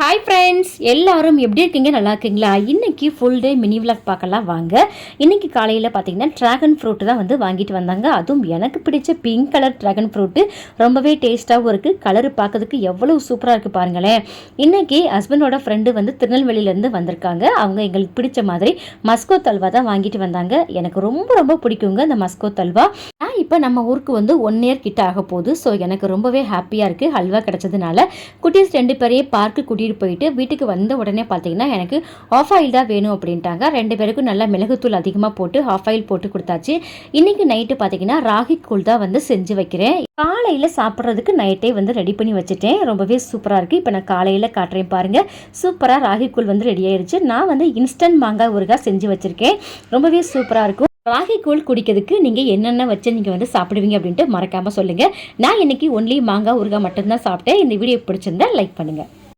Hi friends, எல்லாரும் எப்படி இருக்கீங்க? நல்லா இருக்கீங்களா? இன்றைக்கி ஃபுல் டே மினி விளாக் பார்க்கலாம் வாங்க. இன்றைக்கி காலையில் பார்த்தீங்கன்னா ட்ராகன் ஃப்ரூட்டு தான் வந்து வாங்கிட்டு வந்தாங்க. அதுவும் எனக்கு பிடிச்ச பிங்க் கலர் ட்ராகன் ஃப்ரூட்டு ரொம்பவே டேஸ்ட்டாகவும் இருக்குது. கலரு பார்க்கறதுக்கு எவ்வளோ சூப்பராக இருக்குது பாருங்களேன். இன்றைக்கி ஹஸ்பண்டோட ஃப்ரெண்டு வந்து திருநெல்வேலியிலேருந்து வந்திருக்காங்க. அவங்க எங்களுக்கு பிடிச்ச மாதிரி மஸ்கோ தல்வா தான் வாங்கிட்டு வந்தாங்க. எனக்கு ரொம்ப ரொம்ப பிடிக்குங்க இந்த மஸ்கோ தல்வா. இப்போ நம்ம ஊருக்கு வந்து 1 இயர் கிட்ட ஆக போகுது. ஸோ எனக்கு ரொம்பவே ஹாப்பியாக இருக்குது ஹல்வா கிடச்சதுனால. குட்டீஸ் 2 பேரையும் பார்க்கு கூட்டிகிட்டு போயிட்டு வீட்டுக்கு வந்த உடனே பார்த்தீங்கன்னா எனக்கு ஆஃப் ஆயில் தான் வேணும் அப்படின்ட்டாங்க. 2 பேருக்கும் நல்லா மிளகுத்தூள் அதிகமாக போட்டு ஆஃப் ஆயில் போட்டு கொடுத்தாச்சு. இன்றைக்கி நைட்டு பார்த்தீங்கன்னா ராகி கூழ் தான் வந்து செஞ்சு வைக்கிறேன். காலையில் சாப்பிட்றதுக்கு நைட்டே வந்து ரெடி பண்ணி வச்சுட்டேன். ரொம்பவே சூப்பராக இருக்குது. இப்போ நான் காலையில் காட்டுறேன் பாருங்கள். சூப்பராக ராகி கூழ் வந்து ரெடி ஆயிடுச்சு. நான் வந்து இன்ஸ்டன்ட் மாங்காய் ஊறுகாய் செஞ்சு வச்சுருக்கேன். ரொம்பவே சூப்பராக இருக்கும். ராகி கூழ் குடிக்கிறதுக்கு நீங்கள் என்னென்ன வச்சு நீங்கள் வந்து சாப்பிடுவீங்க அப்படின்ட்டு மறக்காமல் சொல்லுங்கள். நான் இன்றைக்கி ஒன்லி மாங்காய் ஊறுகாய் மட்டும்தான் சாப்பிட்டேன். இந்த வீடியோ பிடிச்சிருந்தா லைக் பண்ணுங்கள்.